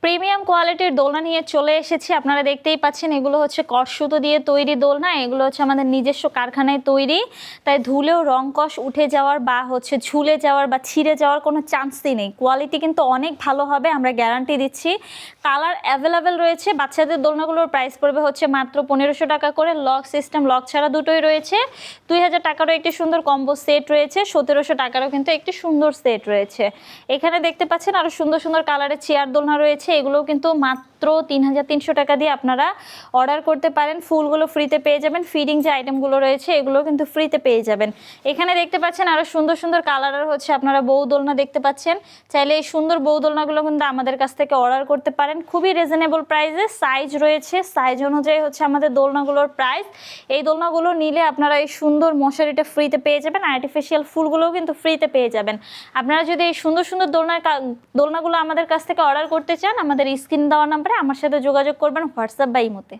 Premium কোয়ালিটির দোলনা নিয়ে চলে এসেছি। আপনারা দেখতেই পাচ্ছেন এগুলো হচ্ছে কষ-সুতো দিয়ে তৈরি দোলনা। এগুলো হচ্ছে আমাদের নিজস্ব কারখানায় তৈরি, তাই ধুলেও রং কষ উঠে যাওয়ার বা হচ্ছে ঝুলে যাওয়ার বা ছিঁড়ে যাওয়ার কোনো চান্সই নেই। কোয়ালিটি কিন্তু অনেক ভালো হবে, আমরা গ্যারান্টি দিচ্ছি। কালার অ্যাভেলেবেল রয়েছে। বাচ্চাদের দোলনাগুলোর প্রাইস পড়বে হচ্ছে মাত্র 1500 টাকা করে। লক সিস্টেম, লক ছাড়া দুটোই রয়েছে। 2000 টাকারও একটি সুন্দর কম্বো সেট রয়েছে, 1700 টাকারও কিন্তু একটি সুন্দর সেট রয়েছে। এখানে দেখতে পাচ্ছেন আরো সুন্দর সুন্দর কালারের চেয়ার দোলনা রয়েছে। এগুলোও কিন্তু মাত্র 3300 টাকা দিয়ে আপনারা অর্ডার করতে পারেন। ফুলগুলো ফ্রিতে পেয়ে যাবেন, ফিডিং যে আইটেমগুলো রয়েছে এগুলো কিন্তু ফ্রিতে পেয়ে যাবেন। এখানে দেখতে পাচ্ছেন আরো সুন্দর সুন্দর কালারের হচ্ছে আপনারা বউ দোলনা দেখতে পাচ্ছেন। চাইলে এই সুন্দর বউ দোলনাগুলো কিন্তু আমাদের কাছ থেকে অর্ডার করতে পারেন খুবই রিজনেবল প্রাইসে। সাইজ রয়েছে, সাইজ অনুযায়ী হচ্ছে আমাদের দোলনাগুলোর প্রাইস। এই দোলনাগুলো নিলে আপনারা এই সুন্দর মশারিটা ফ্রিতে পেয়ে যাবেন, আর্টিফিশিয়াল ফুলগুলোও কিন্তু ফ্রিতে পেয়ে যাবেন। আপনারা যদি এই সুন্দর সুন্দর দোলনাগুলো আমাদের কাছ থেকে অর্ডার করতে চান, আমাদের স্ক্রিন দেওয়া নাম্বারে আমার সাথে যোগাযোগ করবেন হোয়াটসঅ্যাপ বা ইমোতে।